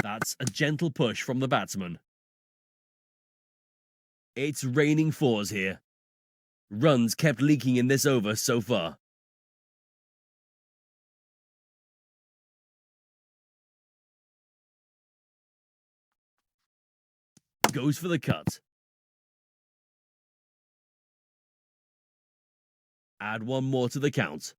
That's a gentle push from the batsman. It's raining fours here. Runs kept leaking in this over so far. Goes for the cut. Add one more to the count.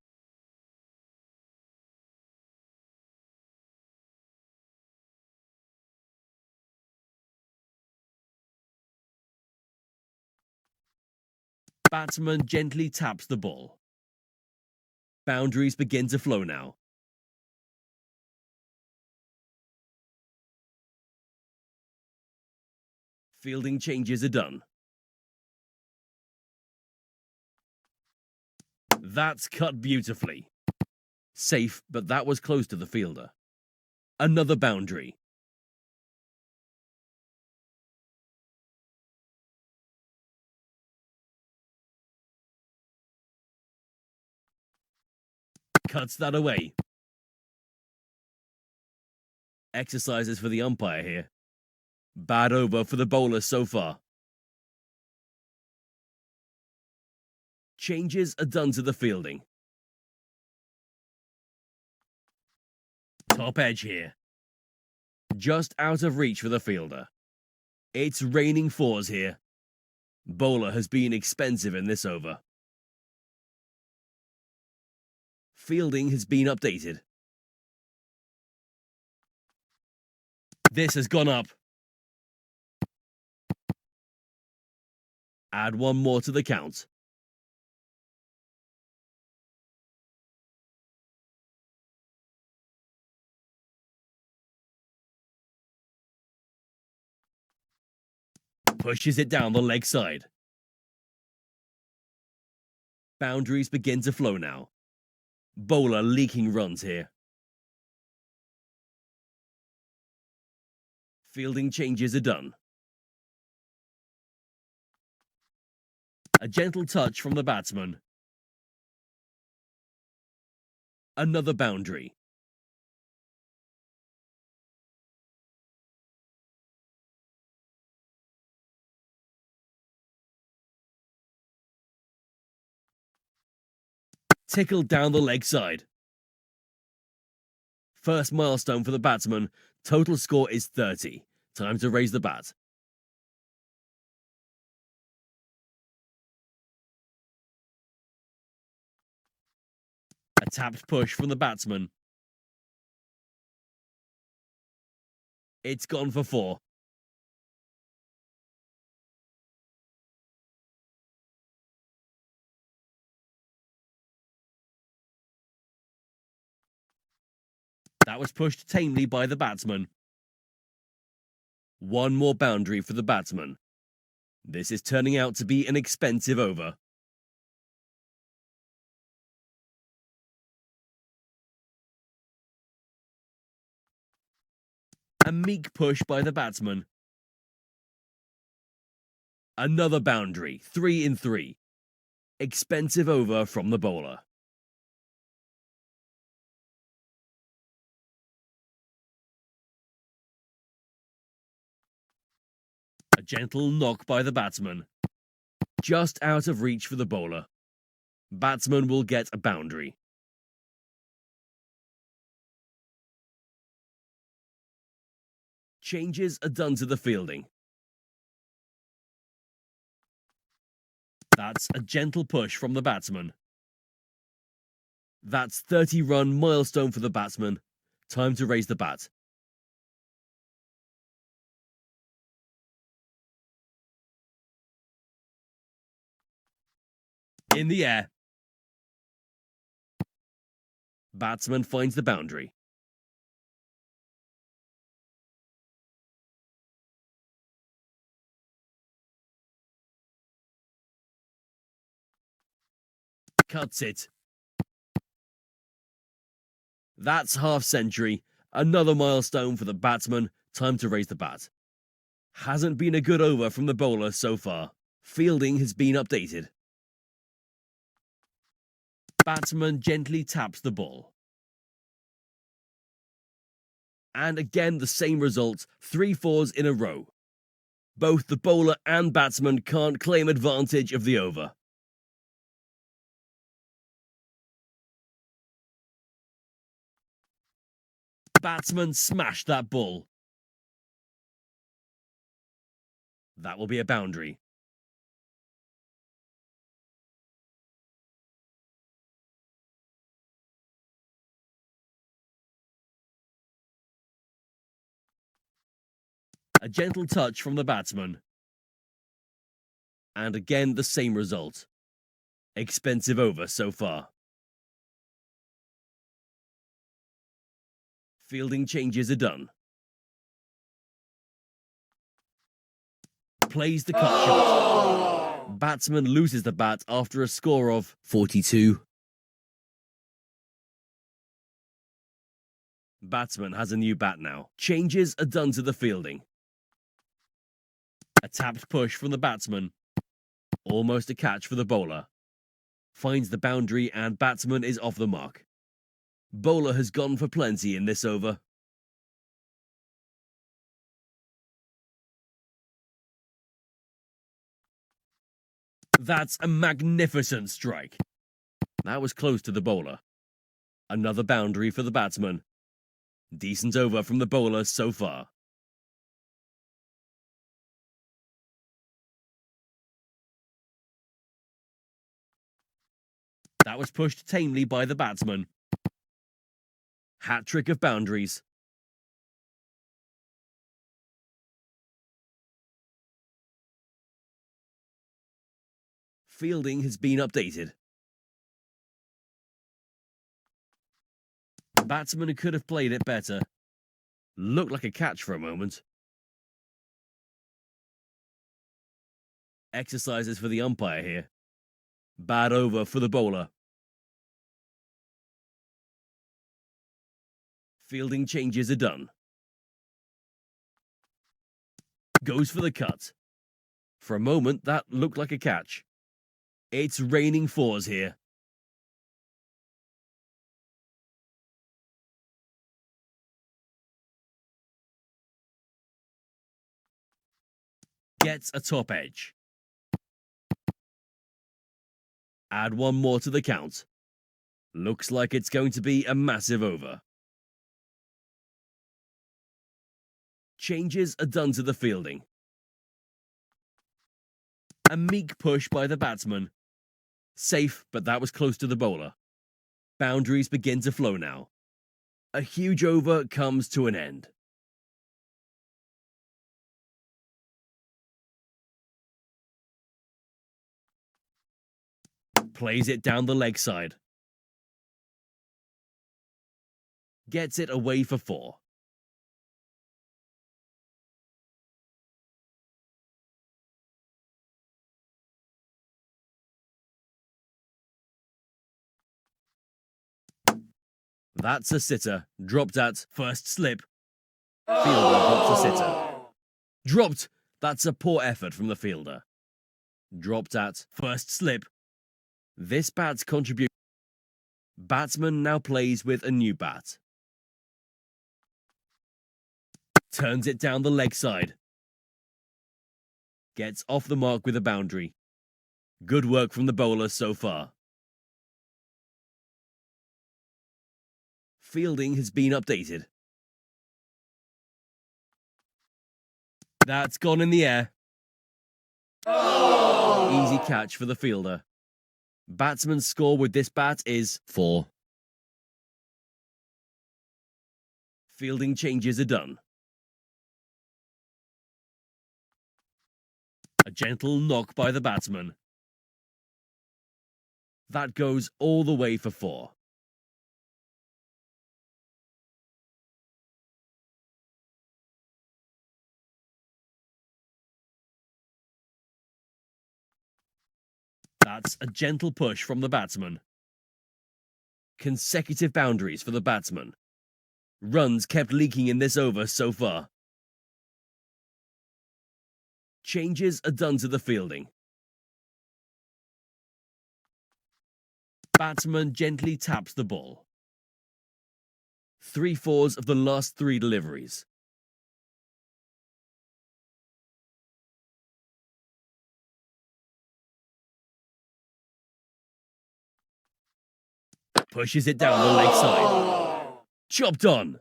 Batsman gently taps the ball. Boundaries begin to flow now. Fielding changes are done. That's cut beautifully. Safe, but that was close to the fielder. Another boundary. Cuts that away. Exercises for the umpire here. Bad over for the bowler so far. Changes are done to the fielding. Top edge here. Just out of reach for the fielder. It's raining fours here. Bowler has been expensive in this over. Fielding has been updated. This has gone up. Add one more to the count. Pushes it down the leg side. Boundaries begin to flow now. Bowler leaking runs here. Fielding changes are done. A gentle touch from the batsman. Another boundary. Tickled down the leg side. First milestone for the batsman. Total score is 30. Time to raise the bat. A tapped push from the batsman. It's gone for 4. That was pushed tamely by the batsman. One more boundary for the batsman. This is turning out to be an expensive over. A meek push by the batsman. Another boundary, 3 in 3. Expensive over from the bowler. A gentle knock by the batsman. Just out of reach for the bowler. Batsman will get a boundary. Changes are done to the fielding. That's a gentle push from the batsman. That's 30-run milestone for the batsman. Time to raise the bat. In the air. Batsman finds the boundary. Cuts it. That's half century. Another milestone for the batsman. Time to raise the bat. Hasn't been a good over from the bowler so far. Fielding has been updated. Batsman gently taps the ball. And again the same result, 3 fours in a row. Both the bowler and batsman can't claim advantage of the over. Batsman smashed that ball. That will be a boundary. A gentle touch from the batsman. And again the same result. Expensive over so far. Fielding changes are done. Plays the cut shot. Batsman loses the bat after a score of 42. Batsman has a new bat now. Changes are done to the fielding. A tapped push from the batsman. Almost a catch for the bowler. Finds the boundary and batsman is off the mark. Bowler has gone for plenty in this over. That's a magnificent strike. That was close to the bowler. Another boundary for the batsman. Decent over from the bowler so far. That was pushed tamely by the batsman. Hat-trick of boundaries. Fielding has been updated. The batsman could have played it better. Looked like a catch for a moment. Exercises for the umpire here. Bad over for the bowler. Fielding changes are done. Goes for the cut. For a moment, that looked like a catch. It's raining fours here. Gets a top edge. Add one more to the count. Looks like it's going to be a massive over. Changes are done to the fielding. A meek push by the batsman. Safe, but that was close to the bowler. Boundaries begin to flow now. A huge over comes to an end. Plays it down the leg side. Gets it away for 4. That's a sitter. Dropped at first slip. Fielder drops a sitter. Dropped. That's a poor effort from the fielder. Dropped at first slip. This bat's contribution. Batsman now plays with a new bat. Turns it down the leg side. Gets off the mark with a boundary. Good work from the bowler so far. Fielding has been updated. That's gone in the air. Easy catch for the fielder. Batsman's score with this bat is 4. Fielding changes are done. A gentle knock by the batsman. That goes all the way for 4. That's a gentle push from the batsman. Consecutive boundaries for the batsman. Runs kept leaking in this over so far. Changes are done to the fielding. Batsman gently taps the ball. 3/4 of the last 3 deliveries. Pushes it down the leg side. Chopped on.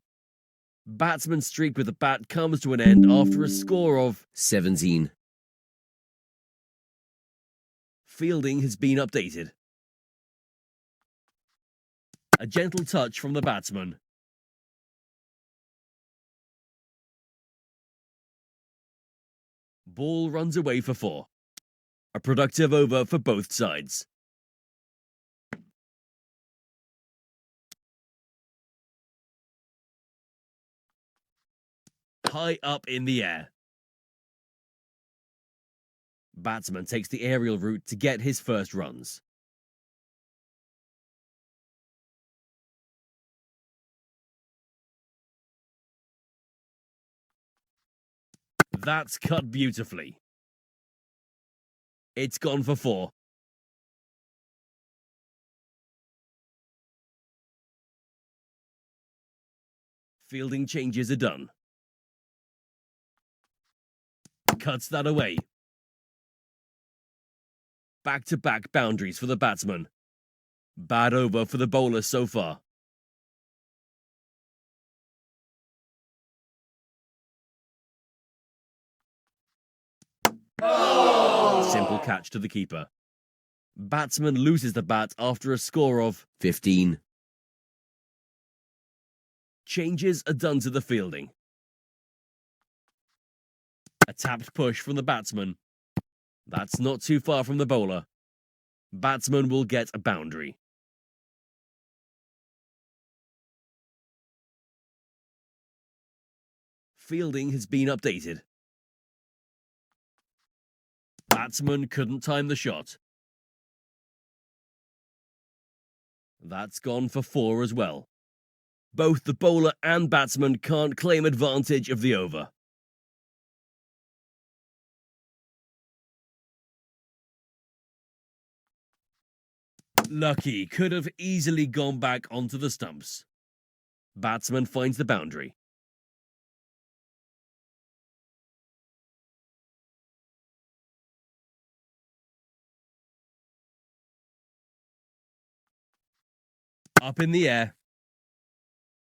Batsman's streak with the bat comes to an end after a score of 17. Fielding has been updated. A gentle touch from the batsman. Ball runs away for 4. A productive over for both sides. High up in the air. Batsman takes the aerial route to get his first runs. That's cut beautifully. It's gone for 4. Fielding changes are done. Cuts that away. Back-to-back boundaries for the batsman. Bad over for the bowler so far. Simple catch to the keeper. Batsman loses the bat after a score of 15. Changes are done to the fielding. A tapped push from the batsman. That's not too far from the bowler. Batsman will get a boundary. Fielding has been updated. Batsman couldn't time the shot. That's gone for 4 as well. Both the bowler and batsman can't claim advantage of the over. Lucky could have easily gone back onto the stumps. Batsman finds the boundary. Up in the air.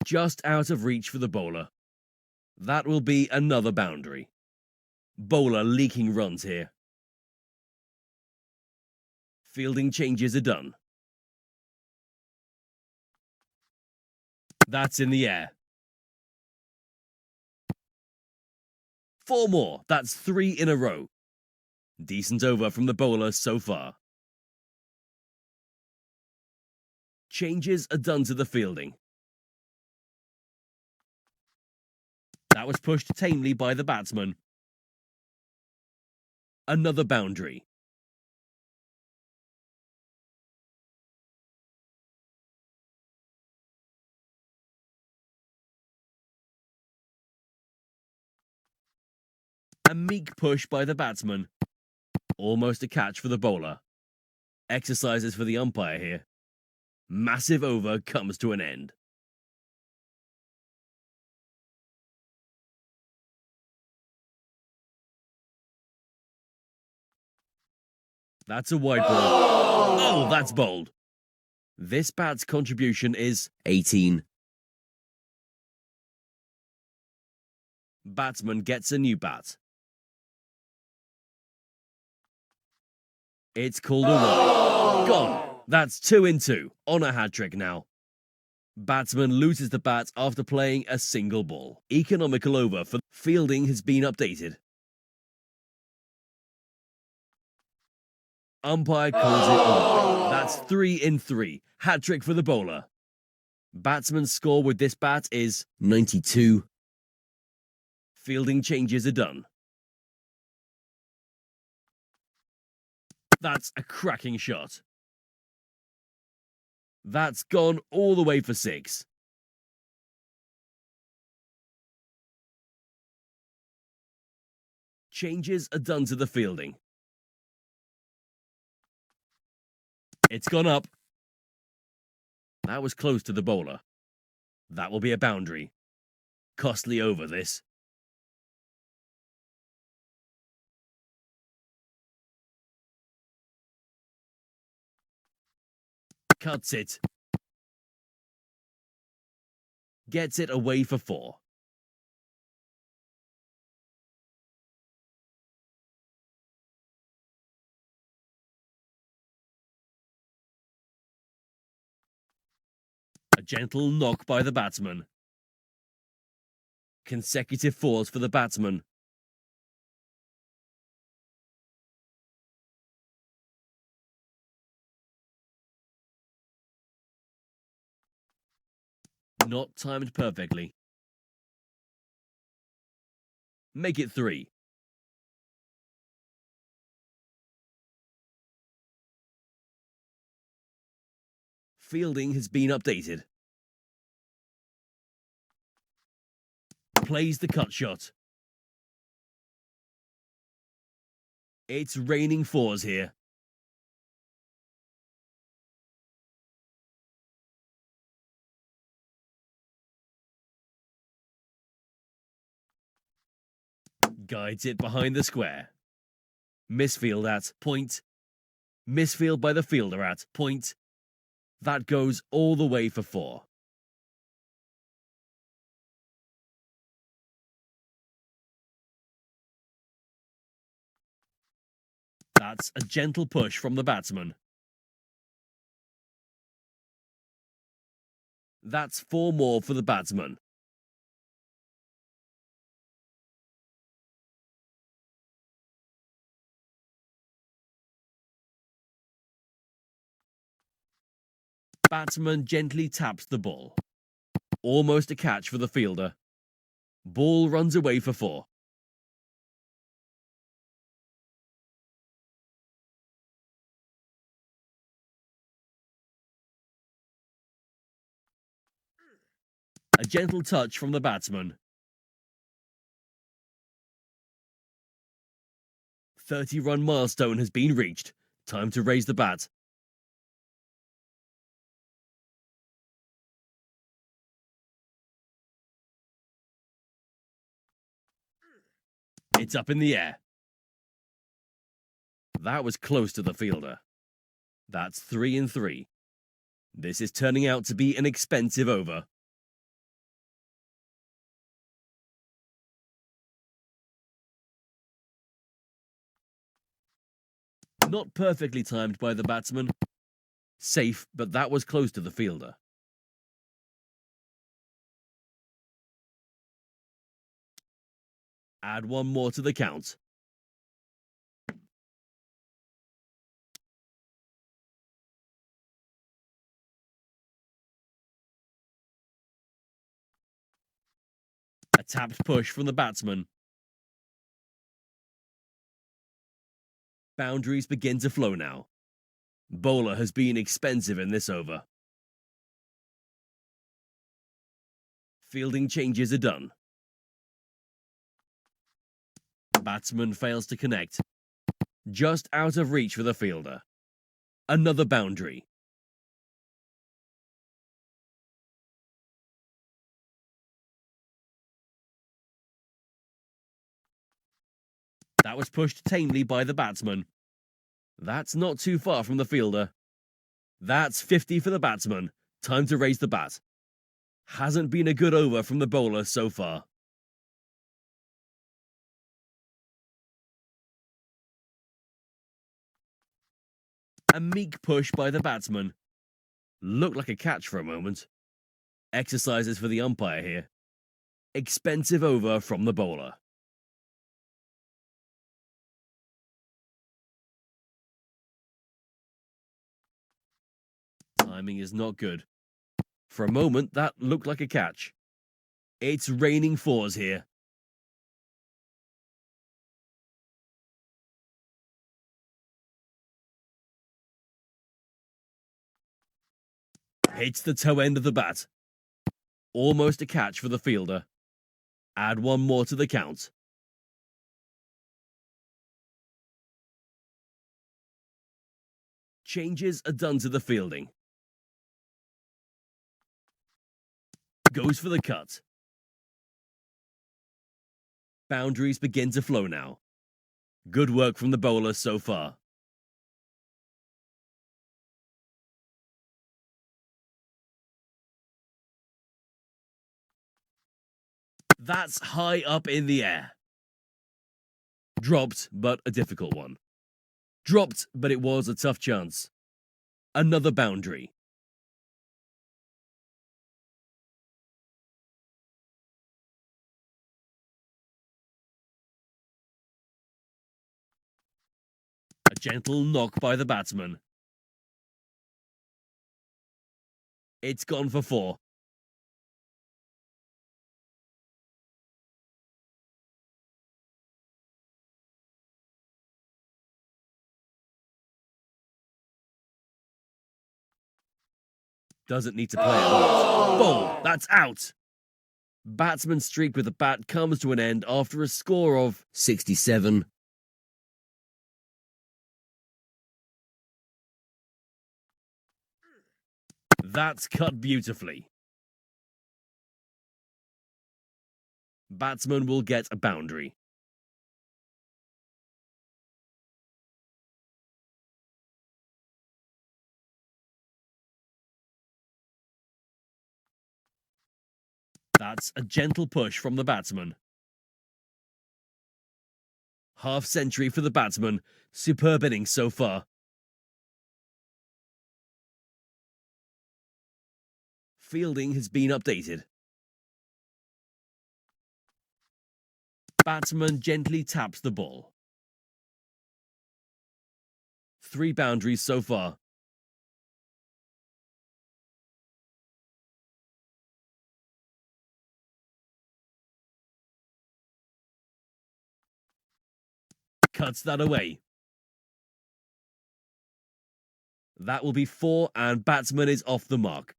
Just out of reach for the bowler. That will be another boundary. Bowler leaking runs here. Fielding changes are done. That's in the air. 4 more. That's 3 in a row. Decent over from the bowler so far. Changes are done to the fielding. That was pushed tamely by the batsman. Another boundary. A meek push by the batsman. Almost a catch for the bowler. Exercises for the umpire here. Massive over comes to an end. That's a wide ball. Oh, that's bold. This bat's contribution is 18. Batsman gets a new bat. It's called a wide. Gone. That's 2 in 2 on a hat-trick now. Batsman loses the bat after playing a single ball. Economical over for fielding has been updated. Umpire calls it a wide. That's 3 in 3. Hat-trick for the bowler. Batsman's score with this bat is 92. Fielding changes are done. That's a cracking shot. That's gone all the way for 6. Changes are done to the fielding. It's gone up. That was close to the bowler. That will be a boundary. Costly over this. Cuts it. Gets it away for 4. A gentle knock by the batsman. Consecutive 4s for the batsman. Not timed perfectly. Make it 3. Fielding has been updated. Plays the cut shot. It's raining 4s here. Guides it behind the square. Misfield at point. Misfield by the fielder at point. That goes all the way for 4. That's a gentle push from the batsman. That's 4 more for the batsman. Batsman gently taps the ball. Almost a catch for the fielder. Ball runs away for 4. A gentle touch from the batsman. 30-run milestone has been reached. Time to raise the bat. It's up in the air. That was close to the fielder. That's 3 and 3. This is turning out to be an expensive over. Not perfectly timed by the batsman. Safe, but that was close to the fielder. Add 1 more to the count. A tapped push from the batsman. Boundaries begin to flow now. Bowler has been expensive in this over. Fielding changes are done. Batsman fails to connect. Just out of reach for the fielder. Another boundary. That was pushed tamely by the batsman. That's not too far from the fielder. That's 50 for the batsman. Time to raise the bat. Hasn't been a good over from the bowler so far. A meek push by the batsman. Looked like a catch for a moment. Exercises for the umpire here. Expensive over from the bowler. Timing is not good. For a moment, that looked like a catch. It's raining 4s here. Hits the toe end of the bat. Almost a catch for the fielder. Add 1 more to the count. Changes are done to the fielding. Goes for the cut. Boundaries begin to flow now. Good work from the bowler so far. That's high up in the air. Dropped, but a difficult one. Dropped, but it was a tough chance. Another boundary. A gentle knock by the batsman. It's gone for 4. Doesn't need to play at all. Bowl, that's out. Batsman's streak with the bat comes to an end after a score of 67. That's cut beautifully. Batsman will get a boundary. That's a gentle push from the batsman. Half century for the batsman. Superb innings so far. Fielding has been updated. Batsman gently taps the ball. 3 boundaries so far. Cuts that away. That will be 4 and batsman is off the mark.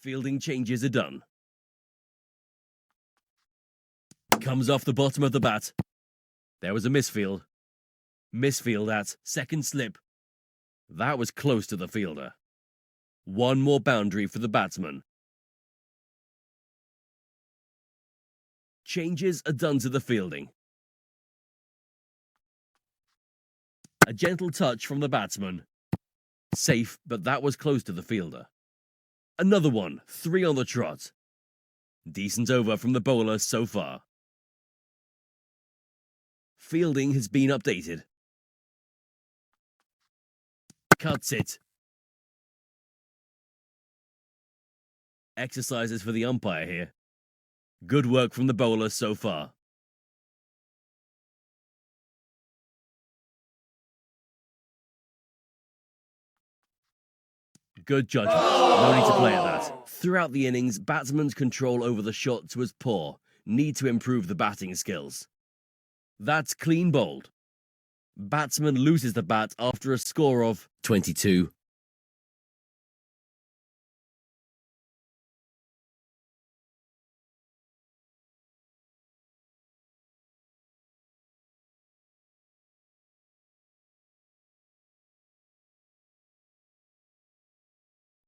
Fielding changes are done. Comes off the bottom of the bat. There was a misfield. Misfield at second slip. That was close to the fielder. 1 more boundary for the batsman. Changes are done to the fielding. A gentle touch from the batsman. Safe, but that was close to the fielder. Another one, 3 on the trot. Decent over from the bowler so far. Fielding has been updated. Cuts it. Exercises for the umpire here. Good work from the bowler so far. Good judgment. No need to play at that. Throughout the innings, batsman's control over the shots was poor. Need to improve the batting skills. That's clean bowled. Batsman loses the bat after a score of 22.